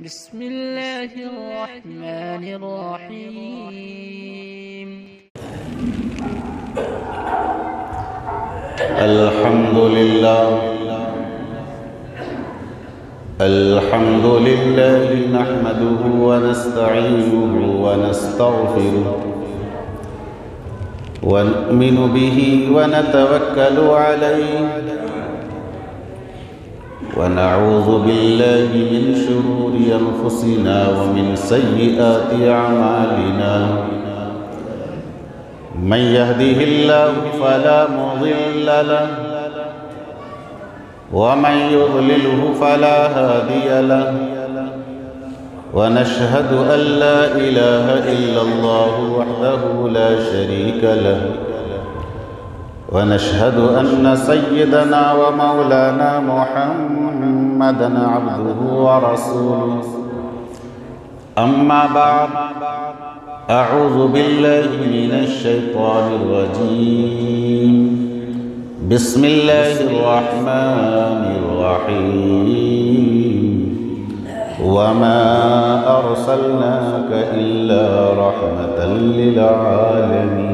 بسم الله الرحمن الرحيم. الحمد لله نحمده ونستعينه ونستغفره ونؤمن به ونتوكل عليه ونعوذ بالله من شرور أنفسنا ومن سيئات أعمالنا من يهده الله فلا مضل له ومن يضلله فلا هادي له ونشهد أن لا إله إلا الله وحده لا شريك له ونشهد أن سيدنا ومولانا محمدا عبده ورسوله أما بعد أعوذ بالله من الشيطان الرجيم بسم الله الرحمن الرحيم وما أرسلناك إلا رحمة للعالمين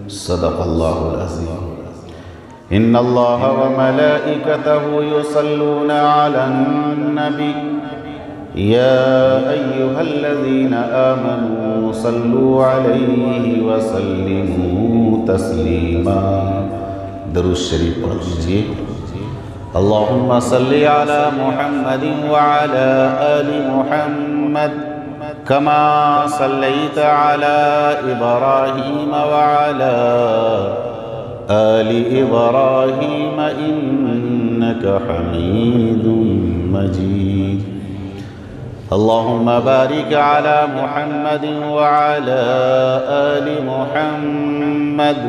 صدق الله العظيم. إن الله وملائكته يصلون على النبي يا أيها الذين آمنوا صلوا عليه وسلموا تسليما. درود شریف پڑھ لیجیے. اللهم صل على محمد وعلى آل محمد كما صليت على إبراهيم وعلى آل إبراهيم إنك حميد مجيد. اللهم بارك على محمد وعلى آل محمد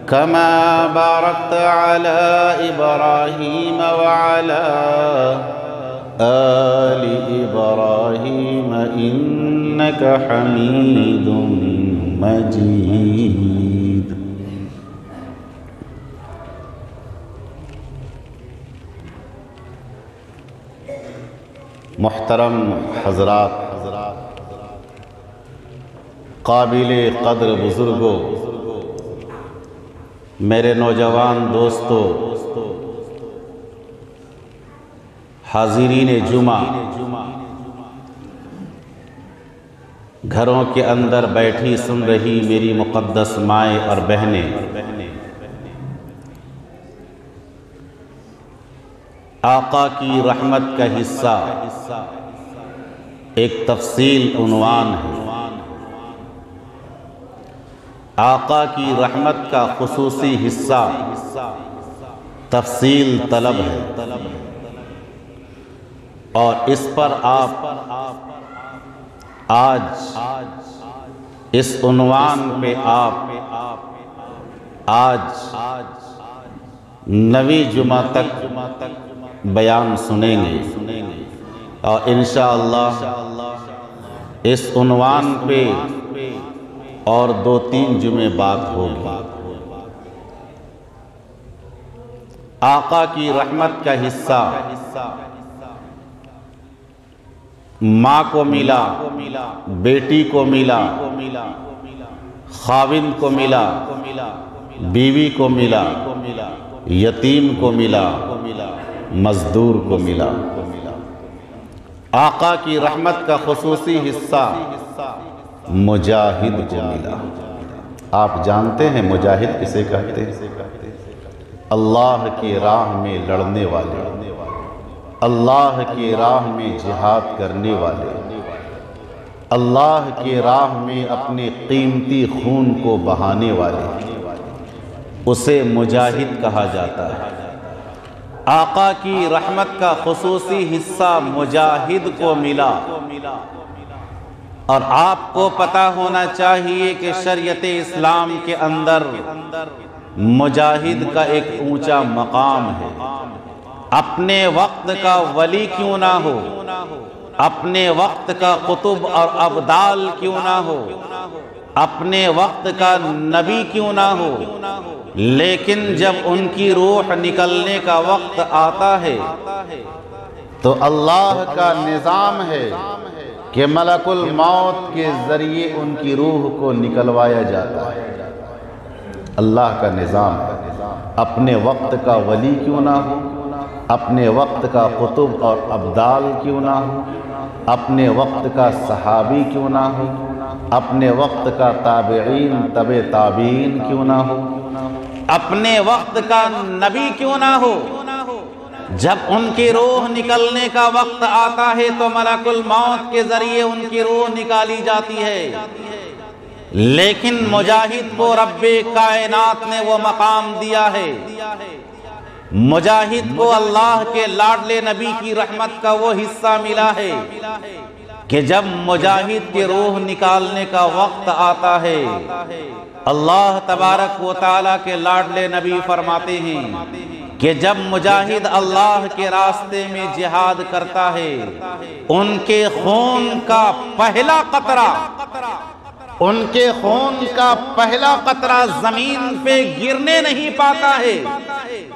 كما باركت على إبراهيم وعلى آل إبراهيم إنك حميد مجيد. محترم حضرات، قابل قدر بزرگوں، میرے نوجوان دوستو، حاضرین جمعہ، گھروں کے اندر بیٹھی سن رہی میری مقدس مائیں اور بہنیں، آقا کی رحمت کا حصہ ایک تفصیل عنوان ہے. آقا کی رحمت کا خصوصی حصہ تفصیل طلب ہے، اور اس پر آپ آج اس عنوان پہ آپ آج 9 جمعہ تک بیان سنیں گے، اور انشاءاللہ اس عنوان پہ اور 2-3 جمعے بات ہوگی. آقا کی رحمت کا حصہ ماں کو ملا، بیٹی کو ملا، خاوند کو ملا، بیوی کو ملا، یتیم کو ملا، مزدور کو ملا. آقا کی رحمت کا خصوصی حصہ مجاہد کو ملا. آپ جانتے ہیں مجاہد کسے کہتے ہیں؟ اللہ کی راہ میں لڑنے والے، اللہ کی راہ میں جہاد کرنے والے، اللہ کی راہ میں اپنے قیمتی خون کو بہانے والے، اسے مجاہد کہا جاتا ہے. آقا کی رحمت کا خصوصی حصہ مجاہد کو ملا. اور آپ کو پتہ ہونا چاہیے کہ شریعت اسلام کے اندر مجاہد کا ایک اونچا مقام ہے. اپنے وقت کا ولی کیوں نہ ہو، اپنے وقت کا قطب اور ابدال کیوں نہ ہو، اپنے وقت کا نبی کیوں نہ ہو، لیکن جب ان کی روح نکلنے کا وقت آتا ہے تو اللہ کا نظام ہے کہ ملک الموت کے ذریعے ان کی روح کو نکلوایا جاتا ہے۔ اللہ کا نظام ہے، اپنے وقت کا ولی کیوں نہ ہو، اپنے وقت کا قطب اور ابدال کیوں نہ ہو، اپنے وقت کا صحابی کیوں نہ ہو، اپنے وقت کا تابعین تبع تابعین کیوں نہ ہو، اپنے وقت کا نبی کیوں نہ ہو، جب ان کی روح نکلنے کا وقت آتا ہے تو ملک الموت کے ذریعے ان کی روح نکالی جاتی ہے۔ لیکن مجاہد کو رب کائنات نے وہ مقام دیا ہے، مجاہد کو اللہ کے لاڈلے نبی کی رحمت کا وہ حصہ ملا ہے کہ جب مجاہد کی روح نکالنے کا وقت آتا ہے، اللہ تبارک و تعالیٰ کے لاڈلے نبی فرماتے ہیں کہ جب مجاہد اللہ کے راستے میں جہاد کرتا ہے، ان کے خون کا پہلا قطرہ، ان کے خون کا پہلا قطرہ زمین پہ گرنے نہیں پاتا ہے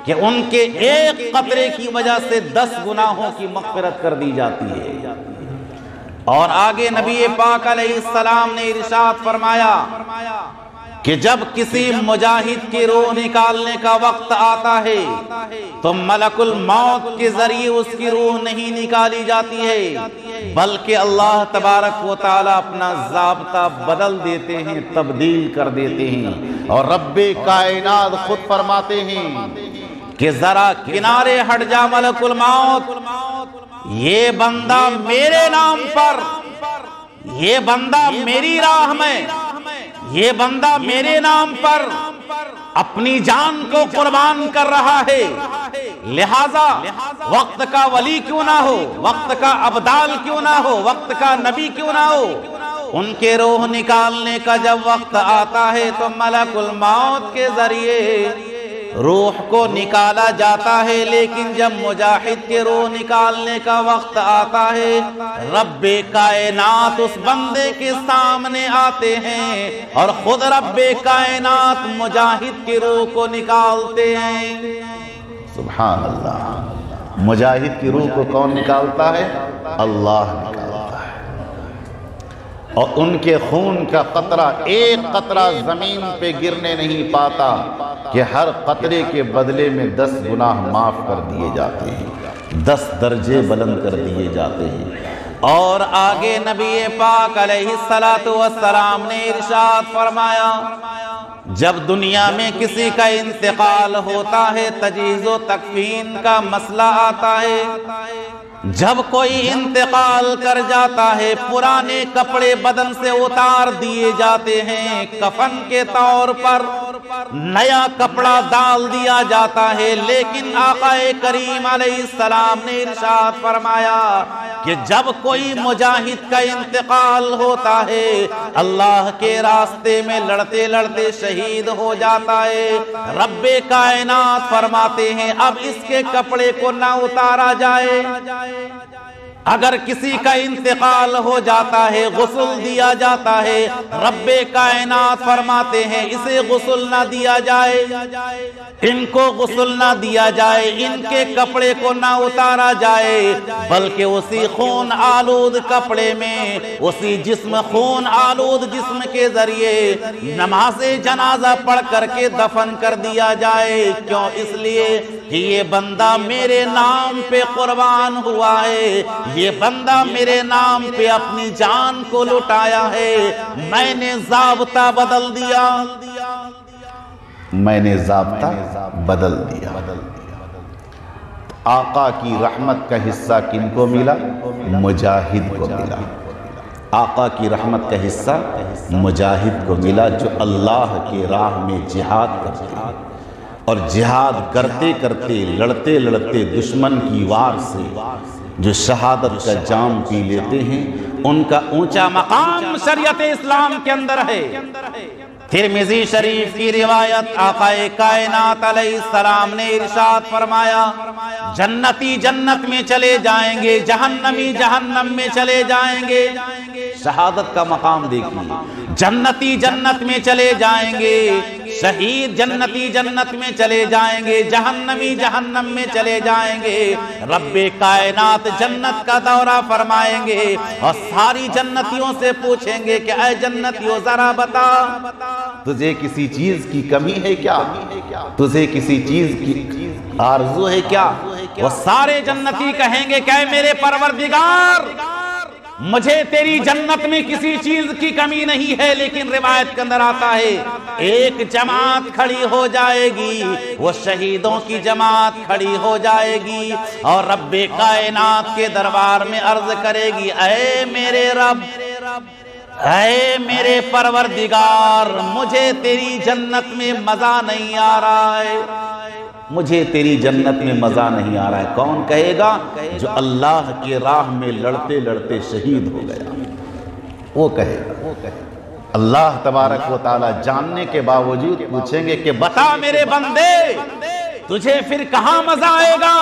کہ ان کے ایک قطرے کی وجہ سے 10 گناہوں کی مغفرت کر دی جاتی ہے۔ اور آگے نبی پاک علیہ السلام نے ارشاد فرمایا کہ جب کسی مجاہد کی روح نکالنے کا وقت آتا ہے تو ملک الموت کے ذریعے اس کی روح نہیں نکالی جاتی ہے، بلکہ اللہ تبارک و تعالیٰ اپنا ضابطہ بدل دیتے ہیں، تبدیل کر دیتے ہیں، اور رب کائنات خود فرماتے ہیں کہ ذرا کنارے ہٹ جا ملک الموت، یہ بندہ میرے نام پر، یہ بندہ میری راہ میں، یہ بندہ میرے نام پر اپنی جان کو قربان کر رہا ہے، لہذا وقت کا ولی کیوں نہ ہو، وقت کا ابدال کیوں نہ ہو، وقت کا نبی کیوں نہ ہو، ان کے روح نکالنے کا جب وقت آتا ہے تو ملک الموت کے ذریعے روح کو نکالا جاتا ہے۔ لیکن جب مجاہد کے روح نکالنے کا وقت آتا ہے، رب کائنات اس بندے کے سامنے آتے ہیں اور خود رب کائنات مجاہد کی روح کو نکالتے ہیں۔ سبحان اللہ، مجاہد کی روح کو کون نکالتا ہے؟ اللہ نکالتا ہے، اور ان کے خون کا قطرہ، ایک قطرہ زمین پہ گرنے نہیں پاتا کہ ہر قطرے کے بدلے میں 10 گناہ معاف کر دیے جاتے ہیں، 10 درجے بلند کر دیے جاتے ہیں۔ اور آگے نبی پاک علیہ السلام نے ارشاد فرمایا، جب دنیا میں کسی کا انتقال ہوتا ہے، تجہیز و تکفین کا مسئلہ آتا ہے، جب کوئی انتقال کر جاتا ہے، پرانے کپڑے بدن سے اتار دیے جاتے ہیں، کفن کے طور پر نیا کپڑا ڈال دیا جاتا ہے، لیکن آقا کریم علیہ السلام نے ارشاد فرمایا کہ جب کوئی مجاہد کا انتقال ہوتا ہے، اللہ کے راستے میں لڑتے لڑتے شہید ہو جاتا ہے، رب کائنات فرماتے ہیں اب اس کے کپڑے کو نہ اتارا جائے۔ اگر کسی کا انتقال ہو جاتا ہے، غسل دیا جاتا ہے، رب کائنات فرماتے ہیں اسے غسل نہ دیا جائے، ان کو غسل نہ دیا جائے، ان کے کپڑے کو نہ اتارا جائے، بلکہ اسی خون آلود کپڑے میں، اسی جسم خون آلود جسم کے ذریعے نماز جنازہ پڑھ کر کے دفن کر دیا جائے۔ کیوں؟ اس لیے کہ یہ بندہ میرے نام پہ قربان ہوا ہے، یہ بندہ میرے نام پہ اپنی جان کو لٹایا ہے، میں نے ضابطہ بدل دیا، میں نے ضابطہ بدل دیا۔ آقا کی رحمت کا حصہ کن کو ملا؟ مجاہد کو ملا۔ آقا کی رحمت کا حصہ مجاہد کو ملا، جو اللہ کی راہ میں جہاد کرتے ہیں، اور جہاد کرتے کرتے لڑتے لڑتے دشمن کی وار سے جو شہادت کا جام پی لیتے ہیں، ان کا اونچا مقام شریعت اسلام کے اندر ہے۔ ترمذی شریف کی روایت، آقا کائنات علیہ السلام نے ارشاد فرمایا، جنتی جنت میں چلے جائیں گے، جہنمی جہنم میں چلے جائیں گے۔ شہادت کا مقام دیکھیے، جنتی جنت میں چلے جائیں گے، شہید جنتی جنت میں چلے جائیں گے، جہنمی جہنم میں چلے جائیں گے۔ رب کائنات جنت کا دورہ فرمائیں گے اور ساری جنتیوں سے پوچھیں گے کہ اے جنتیوں ذرا بتا، تجھے کسی چیز کی کمی ہے کیا؟ تجھے کسی چیز کی آرزو ہے کیا؟ وہ سارے جنتی کہیں گے کہ اے میرے پروردگار، مجھے تیری جنت میں کسی چیز کی کمی نہیں ہے، لیکن روایت کے اندر آتا ہے ایک جماعت کھڑی ہو جائے گی، وہ شہیدوں کی جماعت کھڑی ہو جائے گی اور رب کائنات کے دربار میں عرض کرے گی اے میرے رب، اے میرے پروردگار، مجھے تیری جنت میں مزہ نہیں آ رہا ہے، مجھے تیری جنت میں مزہ نہیں آ رہا ہے۔ کون کہے گا؟ جو اللہ کی راہ میں لڑتے لڑتے شہید ہو گیا، وہ کہے گا۔ اللہ تبارک و تعالی جاننے کے باوجود پوچھیں گے کہ بتا میرے بندے، تجھے پھر کہاں مزہ آئے گا؟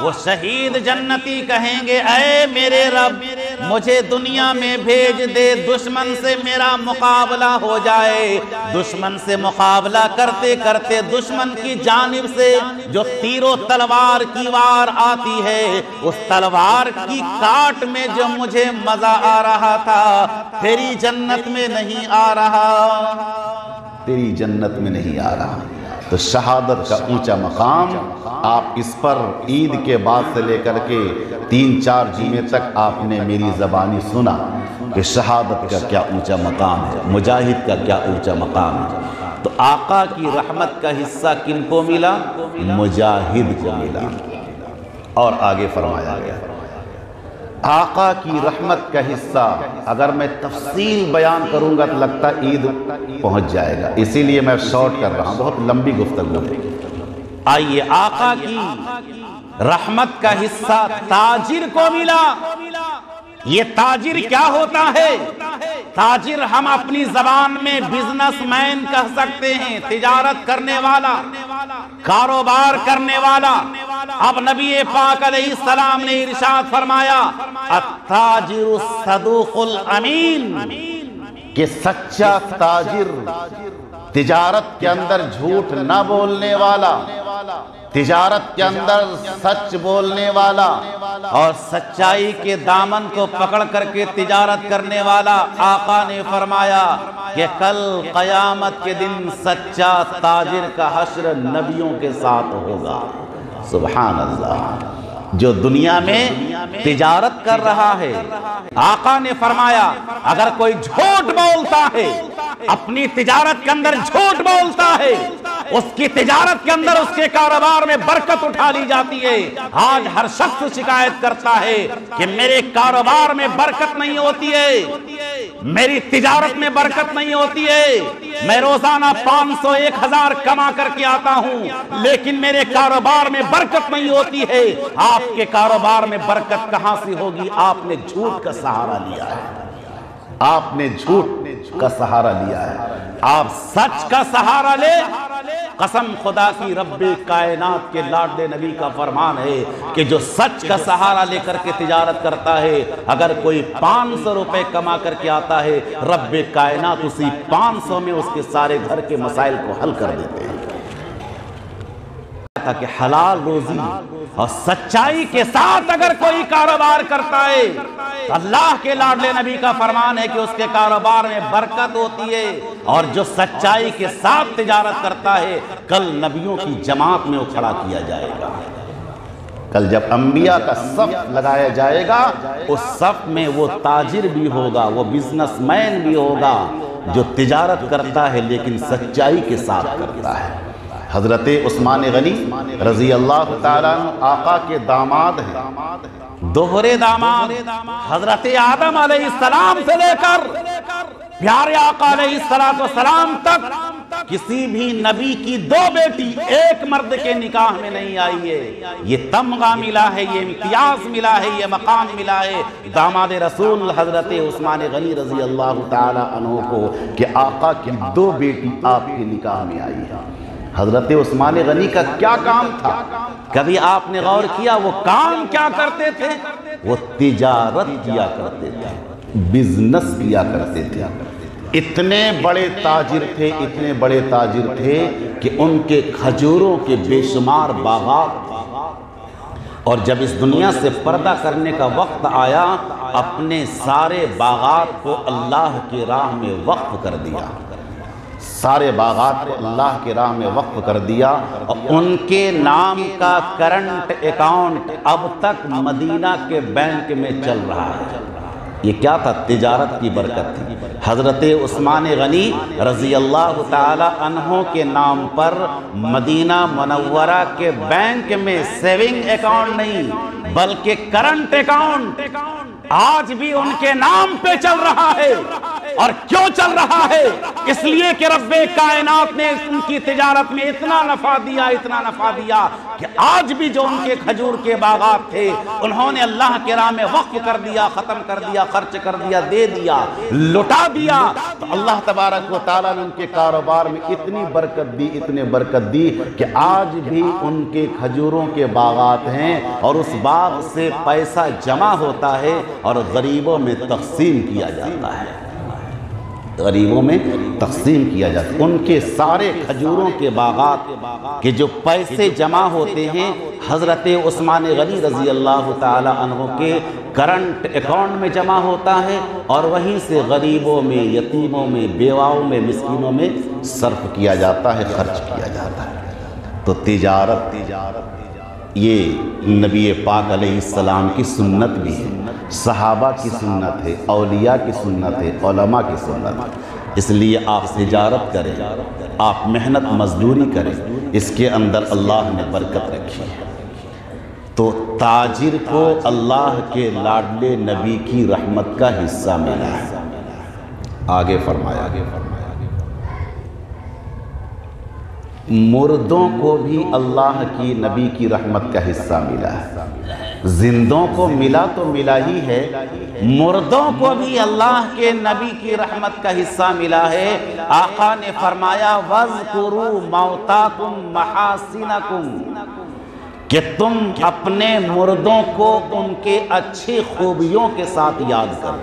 وہ شہید جنتی کہیں گے اے میرے رب، مجھے دنیا میں بھیج دے، دشمن سے میرا مقابلہ ہو جائے۔ دشمن سے مقابلہ کرتے کرتے دشمن کی جانب سے جو تیر و تلوار کی وار آتی ہے، اس تلوار کی کاٹ میں جو مجھے مزہ آ رہا تھا، تیری جنت میں نہیں آ رہا، تیری جنت میں نہیں آ رہا۔ تو شہادت کا اونچا مقام آپ اس پر عید کے بعد سے لے کر کے 3-4 جمعے تک آپ نے میری زبانی سنا کہ شہادت کا کیا اونچا مقام ہے، مجاہد کا کیا اونچا مقام ہے۔ تو آقا کی رحمت کا حصہ کن کو ملا؟ مجاہد کو ملا۔ اور آگے فرمایا گیا آقا کی رحمت کا حصہ اگر میں تفصیل بیان کروں گا تو لگتا عید پہنچ جائے گا، اسی لیے میں شارٹ کر رہا ہوں، بہت لمبی گفتگو ہے۔ آئیے، آقا کی رحمت کا حصہ تاجر کو ملا۔ یہ تاجر کیا ہوتا ہے؟ تاجر ہم اپنی زبان میں بزنس مین کہہ سکتے ہیں، تجارت کرنے والا، کاروبار کرنے والا۔ اب نبی پاک علیہ السلام نے ارشاد فرمایا التاجر الصدوق الامین، کہ سچا تاجر تجارت کے اندر جھوٹ نہ بولنے والا، تجارت کے اندر سچ بولنے والا اور سچائی کے دامن کو پکڑ کر کے تجارت کرنے والا۔ آقا نے فرمایا کہ کل قیامت کے دن سچا تاجر کا حشر نبیوں کے ساتھ ہوگا۔ سبحان اللہ۔ جو دنیا میں تجارت کر رہا ہے، آقا نے فرمایا اگر کوئی جھوٹ بولتا ہے، اپنی تجارت کے اندر جھوٹ بولتا ہے، اس کی تجارت کے اندر اس کے کاروبار میں برکت اٹھا لی جاتی ہے۔ آج ہر شخص شکایت کرتا ہے کہ میرے کاروبار میں برکت نہیں ہوتی ہے، میری تجارت میں برکت نہیں ہوتی ہے، میں روزانہ 500-1000 کما کر کے آتا ہوں لیکن میرے کاروبار میں برکت نہیں ہوتی ہے۔ آپ کے کاروبار میں برکت کہاں سے ہوگی؟ آپ نے جھوٹ کا سہارا لیا ہے، آپ نے جھوٹ کا سہارا لیا ہے۔ آپ سچ کا سہارا لے۔ قسم خدا کی، رب کائنات کے لاڈلے نبی کا فرمان ہے کہ جو سچ کا سہارا لے کر کے تجارت کرتا ہے، اگر کوئی 500 روپے کما کر کے آتا ہے، رب کائنات اسی 500 میں اس کے سارے گھر کے مسائل کو حل کر دیتے ہیں۔ کہ حلال روزی اور سچائی کے ساتھ اگر کوئی کاروبار کرتا ہے، اللہ کے لاڈلے نبی کا فرمان ہے کہ اس کے کاروبار میں برکت ہوتی ہے، اور جو سچائی کے ساتھ تجارت کرتا ہے کل نبیوں کی جماعت میں وہ کھڑا کیا جائے گا۔ کل جب انبیاء کا صف لگایا جائے گا، اس صف میں وہ تاجر بھی ہوگا، وہ بزنس مین بھی ہوگا جو تجارت کرتا ہے لیکن سچائی کے ساتھ کرتا ہے۔ حضرت عثمان غنی رضی اللہ تعالیٰ عنہ آقا کے داماد ہیں، دوہرے داماد، حضرت آدم علیہ السلام سے لے کر پیارے آقا علیہ السلام تک کسی بھی نبی کی 2 بیٹی ایک مرد کے نکاح میں نہیں آئی ہے۔ یہ تمغہ ملا ہے، یہ امتیاز ملا ہے، یہ مقام ملا ہے داماد رسول حضرت عثمان غنی رضی اللہ تعالیٰ عنہ کو کہ آقا کی 2 بیٹی آپ کے نکاح میں آئی ہے۔ حضرت عثمان غنی کا کیا کام تھا؟ کبھی آپ نے غور کیا وہ کام کیا کرتے تھے؟ وہ تجارت کیا کرتے تھے، بزنس کیا کرتے تھے۔ اتنے بڑے تاجر تھے، اتنے بڑے تاجر تھے کہ ان کے کھجوروں کے بے شمار باغات تھے، اور جب اس دنیا سے پردہ کرنے کا وقت آیا اپنے سارے باغات کو اللہ کی راہ میں وقف کر دیا، سارے باغات کو اللہ کی راہ میں وقف کر دیا، اور ان کے نام کا کرنٹ اکاؤنٹ اب تک مدینہ کے بینک میں چل رہا ہے۔ یہ کیا تھا؟ تجارت کی برکت تھی۔ حضرت عثمان غنی رضی اللہ تعالی عنہ کے نام پر مدینہ منورہ کے بینک میں سیونگ اکاؤنٹ نہیں بلکہ کرنٹ اکاؤنٹ آج بھی ان کے نام پہ چل رہا ہے۔ اور کیوں چل رہا ہے؟ اس لیے کہ رب کائنات نے ان کی تجارت میں اتنا نفع دیا، اتنا نفع دیا کہ آج بھی جو ان کے کھجور کے باغات تھے انہوں نے اللہ کے راہ میں وقف کر دیا، ختم کر دیا، خرچ کر دیا، دے دیا، لٹا دیا۔ تو اللہ تبارک و تعالیٰ نے ان کے کاروبار میں اتنی برکت دی، اتنی برکت دی کہ آج بھی ان کے کھجوروں کے باغات ہیں، اور اس باغ سے پیسہ جمع ہوتا ہے اور غریبوں میں تقسیم کیا جاتا ہے، غریبوں میں تقسیم کیا جاتا ہے۔ ان کے سارے کھجوروں کے باغات کے جو پیسے جمع ہوتے ہیں حضرت عثمان غنی رضی اللہ تعالی عنہ کے کرنٹ اکاؤنٹ میں جمع ہوتا ہے، اور وہیں سے غریبوں میں، یتیموں میں، بیواؤں میں، مسکینوں میں صرف کیا جاتا ہے، خرچ کیا جاتا ہے۔ تو تجارت یہ نبی پاک علیہ السلام کی سنت بھی ہے، صحابہ کی سنت ہے، اولیاء کی سنت ہے، علماء کی سنت ہے۔ اس لیے آپ تجارت کریں، آپ محنت مزدوری کریں، اس کے اندر اللہ نے برکت رکھی ہے۔ تو تاجر کو اللہ کے لاڈلے نبی کی رحمت کا حصہ ملا ہے۔ آگے فرمایا، مردوں کو بھی اللہ کی نبی کی رحمت کا حصہ ملا ہے۔ زندوں کو ملا تو ملا ہی ہے، مردوں کو بھی اللہ کے نبی کی رحمت کا حصہ ملا ہے۔ آقا نے فرمایا وَاذْكُرُوا مَوْتَاكُمْ مَحَاسِنَكُمْ، کہ تم اپنے مردوں کو ان کے اچھی خوبیوں کے ساتھ یاد کرو۔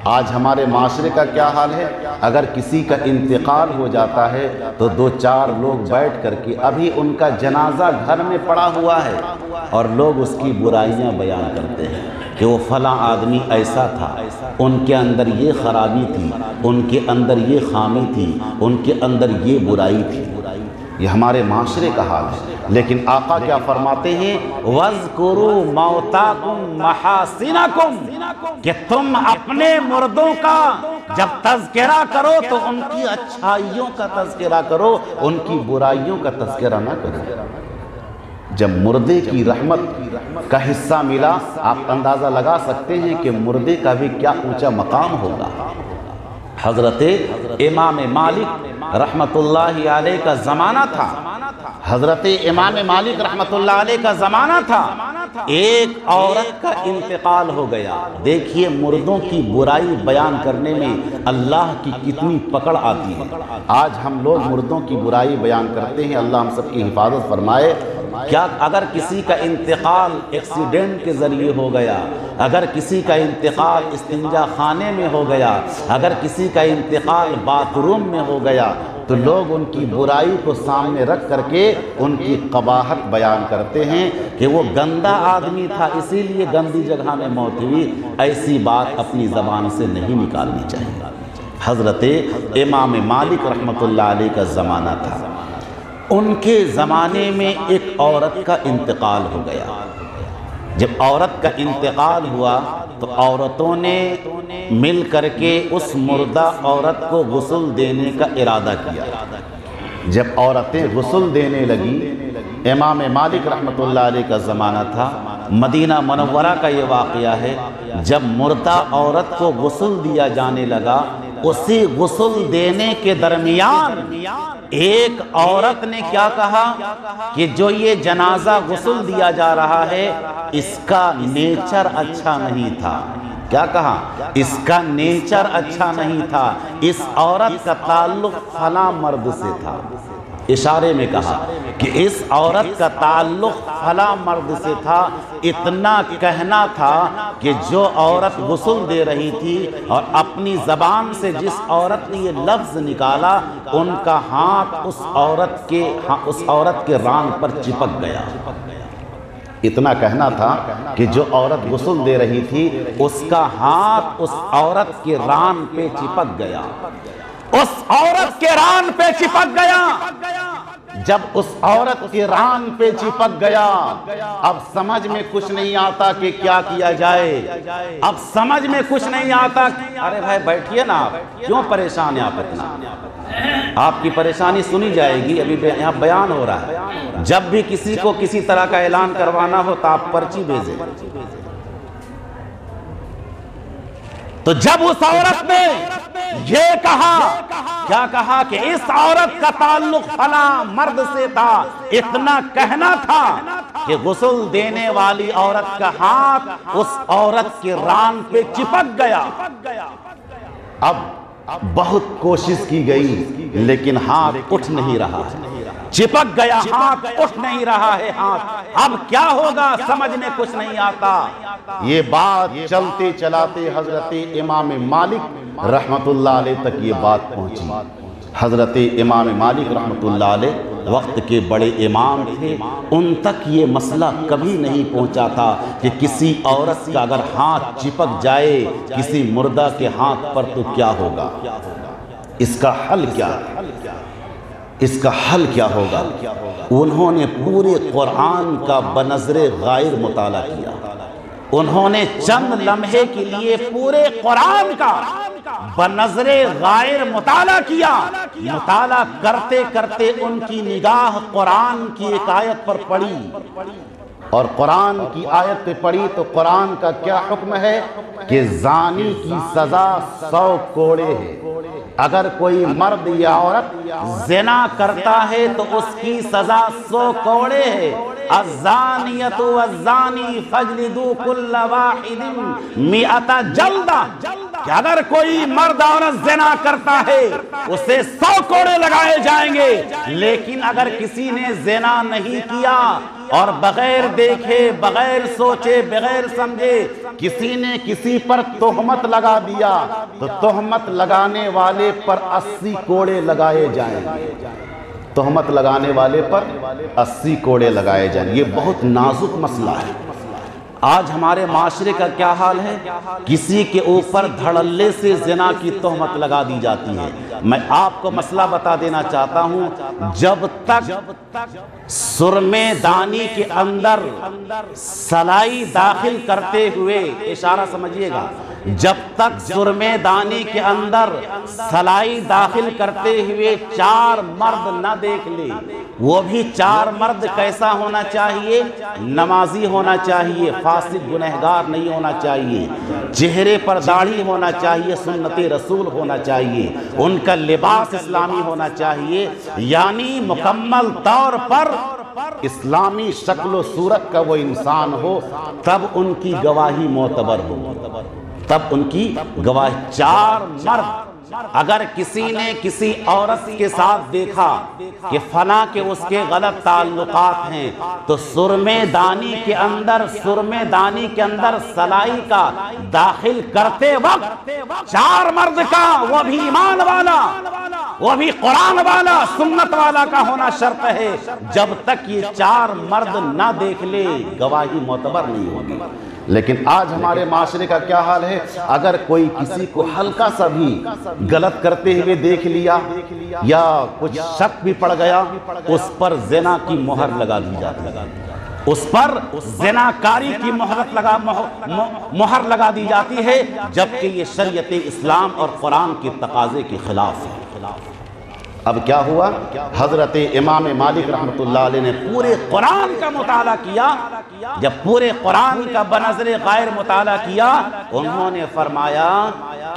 آج ہمارے معاشرے کا کیا حال ہے؟ اگر کسی کا انتقال ہو جاتا ہے تو دو چار لوگ بیٹھ کر کے، ابھی ان کا جنازہ گھر میں پڑا ہوا ہے اور لوگ اس کی برائیاں بیان کرتے ہیں کہ وہ فلاں آدمی ایسا تھا، ان کے اندر یہ خرابی تھی، ان کے اندر یہ خامی تھی، ان کے اندر یہ برائی تھی۔ یہ ہمارے معاشرے کا حال ہے۔ لیکن آقا کیا فرماتے ہیں؟ وَاذْكُرُوا مَوْتَاكُمْ مَحَاسِنَكُمْ، کہ تم اپنے مردوں کا جب تذکرہ کرو تو ان کی اچھائیوں کا تذکرہ کرو، ان کی برائیوں کا تذکرہ نہ کرو۔ جب مردے کی رحمت کا حصہ ملا، آپ اندازہ لگا سکتے ہیں کہ مردے کا بھی کیا اونچا مقام ہوگا۔ حضرت امام مالک رحمت اللہ علیہ کا زمانہ تھا، حضرت امام مالک رحمت اللہ علیہ کا زمانہ تھا، ایک عورت کا انتقال ہو گیا۔ دیکھیے مردوں کی برائی بیان کرنے میں اللہ کی کتنی پکڑ آتی ہے۔ آج ہم لوگ مردوں کی برائی بیان کرتے ہیں، اللہ ہم سب کی حفاظت فرمائے۔ کیا اگر کسی کا انتقال ایکسیڈنٹ کے ذریعے ہو گیا، اگر کسی کا انتقال استنجا خانے میں ہو گیا، اگر کسی کا انتقال باتھ روم میں ہو گیا، تو لوگ ان کی برائی کو سامنے رکھ کر کے ان کی قباحت بیان کرتے ہیں کہ وہ گندا آدمی تھا اسی لیے گندی جگہ میں موت ہوئی۔ ایسی بات اپنی زبان سے نہیں نکالنی چاہیے۔ حضرت امام مالک رحمت اللہ علیہ کا زمانہ تھا، ان کے زمانے میں ایک عورت کا انتقال ہو گیا۔ جب عورت کا انتقال ہوا تو عورتوں نے مل کر کے اس مردہ عورت کو غسل دینے کا ارادہ کیا۔ جب عورتیں غسل دینے لگی، امام مالک رحمت اللہ علیہ کا زمانہ تھا، مدینہ منورہ کا یہ واقعہ ہے، جب مردہ عورت کو غسل دیا جانے لگا، اسی غسل دینے کے درمیان ایک عورت نے کیا کہا کہ جو یہ جنازہ غسل دیا جا رہا ہے اس کا نیچر اچھا نہیں تھا۔ کیا کہا؟ اس کا نیچر اچھا نہیں تھا، اس عورت کا تعلق فلاں مرد سے تھا، اشارے میں کہا کہ اس عورت کا تعلق فلاں مرد سے تھا، اتنا کہنا تھا کہ جو عورت غسل دے رہی تھی اور اپنی زبان سے جس عورت نے یہ لفظ نکالا ان کا ہاتھ اس عورت کے ران پر چپک گیا۔ اتنا کہنا تھا کہ جو عورت غسل دے رہی تھی اس کا ہاتھ اس عورت کے ران پہ چپک گیا، اس عورت کے ران پہ چپک گیا۔ جب اس عورت کے ران پہ چپک گیا اب سمجھ میں کچھ نہیں آتا کہ کیا کیا جائے، اب سمجھ میں کچھ نہیں آتا۔ ارے بھائی بیٹھیے نا، آپ کیوں پریشان ہیں؟ آپ اتنا، آپ کی پریشانی سنی جائے گی، ابھی یہاں بیان ہو رہا ہے۔ جب بھی کسی کو کسی طرح کا اعلان کروانا ہو تو آپ پرچی بھیجیں۔ تو جب اس عورت نے یہ کہا، کیا کہا کہ اس عورت کا تعلق فلاں مرد سے تھا، اتنا کہنا تھا کہ غسل دینے والی عورت کا ہاتھ اس عورت کے ران پہ چپک گیا۔ اب بہت کوشش کی گئی لیکن ہاتھ اٹھ نہیں رہا ہے، چپک گیا ہاتھ، اٹھ نہیں رہا ہے ہاتھ۔ اب کیا ہوگا سمجھ میں کچھ نہیں آتا۔ یہ بات چلتے چلاتے حضرت امام مالک رحمت اللہ علیہ تک یہ بات پہنچی۔ حضرت امام مالک رحمت اللہ علیہ وقت کے بڑے امام تھے، ان تک یہ مسئلہ کبھی نہیں پہنچا تھا کہ کسی عورت کا اگر ہاتھ چپک جائے کسی مردہ کے ہاتھ پر تو کیا ہوگا، اس کا حل کیا، اس کا حل کیا ہوگا۔ انہوں نے پورے قرآن کا بنظر غائر مطالعہ کیا، انہوں نے چند لمحے کے لیے پورے قرآن کا بنظر غائر مطالعہ کیا۔ مطالعہ کرتے کرتے ان کی نگاہ قرآن کی ایک آیت پر پڑی، اور قرآن کی آیت پہ پڑی تو قرآن کا کیا حکم ہے کہ زانی کی سزا 100 کوڑے ہے۔ اگر کوئی مرد یا عورت زنا کرتا ہے تو اس کی سزا 100 کوڑے ہے۔ الزانیۃ والزانی فاجلدوا کل واحد 100 جلدہ، کہ اگر کوئی مرد عورت زنا کرتا ہے اسے 100 کوڑے لگائے جائیں گے۔ لیکن اگر کسی نے زنا نہیں کیا اور بغیر دیکھے، بغیر سوچے، بغیر سمجھے کسی نے کسی پر تہمت لگا دیا تو تہمت لگانے والے پر 80 کوڑے لگائے جائیں گے۔ تہمت لگانے والے پر 80 کوڑے لگائے جائیں گے۔ یہ بہت نازک مسئلہ ہے۔ آج ہمارے معاشرے کا کیا حال ہے؟ کسی کے اوپر دھڑلے سے زنا کی تہمت لگا دی جاتی ہے۔ میں آپ کو مسئلہ بتا دینا چاہتا ہوں، جب تک سرمے دانی کے اندر سلائی داخل کرتے ہوئے، اشارہ سمجھیے گا، جب تک سرمے دانی کے اندر سلائی داخل کرتے ہوئے 4 مرد نہ دیکھ لے، وہ بھی 4 مرد کیسا ہونا چاہیے؟ نمازی ہونا چاہیے، فاسق گنہگار نہیں ہونا چاہیے، چہرے پر داڑھی ہونا چاہیے، سنت رسول ہونا چاہیے، ان کا لباس اسلامی ہونا چاہیے، یعنی مکمل طور پر اسلامی شکل و صورت کا وہ انسان ہو، تب ان کی گواہی معتبر ہو، تب ان کی گواہی۔ 4 مرد اگر کسی نے کسی عورت کے ساتھ دیکھا کہ فلاں کے اس کے غلط تعلقات ہیں تو سرمے دانی کے اندر سلائی کا داخل کرتے وقت 4 مرد کا، وہ بھی ایمان والا، وہ بھی قرآن والا، سنت والا کا ہونا شرط ہے۔ جب تک یہ 4 مرد نہ دیکھ لے گواہی معتبر نہیں ہوگی۔ لیکن آج ہمارے معاشرے کا کیا حال ہے؟ اگر کوئی کسی کو ہلکا سا بھی غلط کرتے ہوئے دیکھ لیا یا کچھ شک بھی پڑ گیا، اس پر زنا کی مہر لگا دی جاتی ہے، اس پر زناکاری کی مہر لگا دی جاتی ہے، جبکہ یہ شریعت اسلام اور قرآن کے تقاضے کے خلاف ہے۔ اب کیا ہوا؟ حضرت امام مالک رحمت اللہ علیہ نے پورے قرآن کا مطالعہ کیا۔ جب پورے قرآن کا بنظر غائر مطالعہ کیا، انہوں نے فرمایا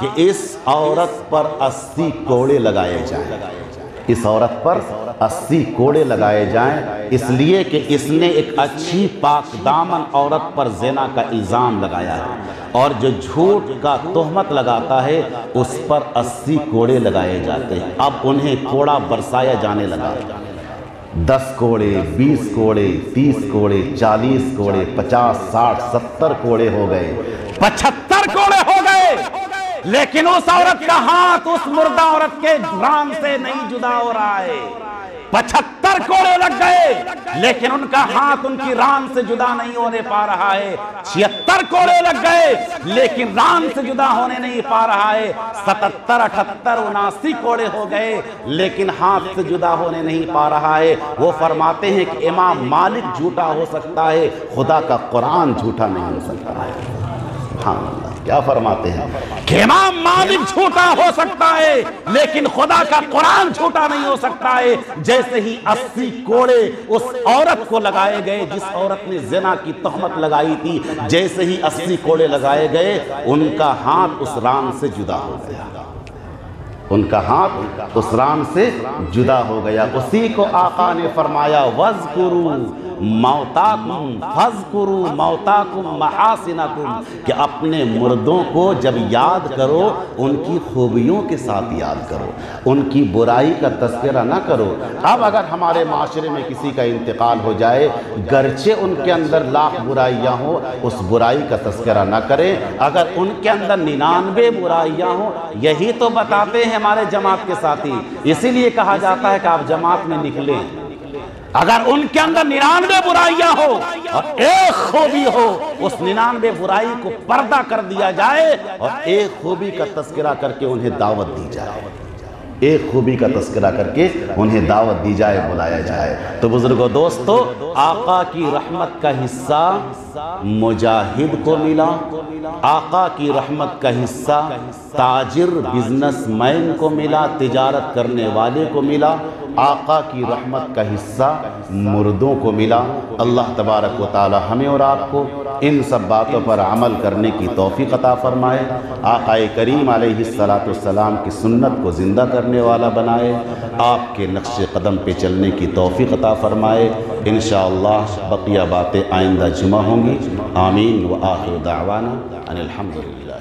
کہ اس عورت پر 80 کوڑے لگائے جائیں، اس عورت پر 80 کوڑے لگائے جائیں، اس لیے کہ اس نے ایک اچھی پاک دامن عورت پر زنا کا الزام لگایا ہے، اور جو جھوٹ کا تہمت لگاتا ہے اس پر 80 کوڑے لگائے جاتے ہیں۔ اب انہیں کوڑا برسایا جانے لگا۔ 10 کوڑے 20 کوڑے 30 کوڑے 40 کوڑے 50 60 70 کوڑے ہو گئے 75 کوڑے ہو گئے، لیکن اس عورت کا ہاتھ اس مردہ عورت کے ران سے نہیں جدا ہو رہا ہے۔ 75 کوڑے لگ گئے لیکن ان کا ہاتھ ان کی ران سے جدا نہیں ہونے پا رہا ہے۔ 76 کوڑے لگ گئے لیکن ران سے جدا ہونے نہیں پا رہا ہے۔ 77 78 79 کوڑے ہو گئے لیکن ہاتھ سے جدا ہونے نہیں پا رہا ہے۔ وہ فرماتے ہیں کہ امام مالک جھوٹا ہو سکتا ہے، خدا کا قرآن جھوٹا نہیں ہو سکتا ہے۔ سبحان اللہ، کیا فرماتے ہیں کہ امام مالک جھوٹا ہو سکتا ہے لیکن خدا کا قرآن جھوٹا نہیں ہو سکتا ہے۔ جیسے ہی 80 کوڑے اس عورت کو لگائے گئے جس عورت نے زنا کی تہمت لگائی تھی، جیسے ہی 80 کوڑے لگائے گئے ان کا ہاتھ اس ران سے جدا ہو گیا، ان کا ہاتھ اس ران سے جدا ہو گیا۔ اسی کو آقا نے فرمایا وَاذْكُرُوا موتاکم فَاذْكُرُوا موتاکم محاسنکم، کہ اپنے مردوں کو جب یاد کرو ان کی خوبیوں کے ساتھ یاد کرو، ان کی برائی کا تذکرہ نہ کرو۔ اب اگر ہمارے معاشرے میں کسی کا انتقال ہو جائے، گرچہ ان کے اندر لاکھ برائیاں ہوں، اس برائی کا تذکرہ نہ کریں۔ اگر ان کے اندر 99 برائیاں ہوں، یہی تو بتاتے ہیں ہمارے جماعت کے ساتھی، اسی لیے کہا جاتا ہے کہ آپ جماعت میں نکلیں۔ اگر ان کے اندر 99 برائیاں ہو اور ایک خوبی ہو، اس 99 برائی کو پردہ کر دیا جائے اور ایک خوبی کا تذکرہ کر کے انہیں دعوت دی جائے، ایک خوبی کا تذکرہ کر کے انہیں دعوت دی جائے، بلایا جائے۔ تو بزرگوں دوستو، آقا کی رحمت کا حصہ مجاہد کو ملا، آقا کی رحمت کا حصہ تاجر بزنس مین کو ملا، تجارت کرنے والے کو ملا، آقا کی رحمت کا حصہ مردوں کو ملا۔ اللہ تبارک و تعالی ہمیں اور آپ کو ان سب باتوں پر عمل کرنے کی توفیق عطا فرمائے، آقا کریم علیہ السلام کی سنت کو زندہ کرنے والا بنائے، آپ کے نقش قدم پہ چلنے کی توفیق عطا فرمائے۔ انشاءاللہ بقیہ باتیں آئندہ جمعہ ہوں گی۔ آمین وآخر دعوانا ان الحمدللہ۔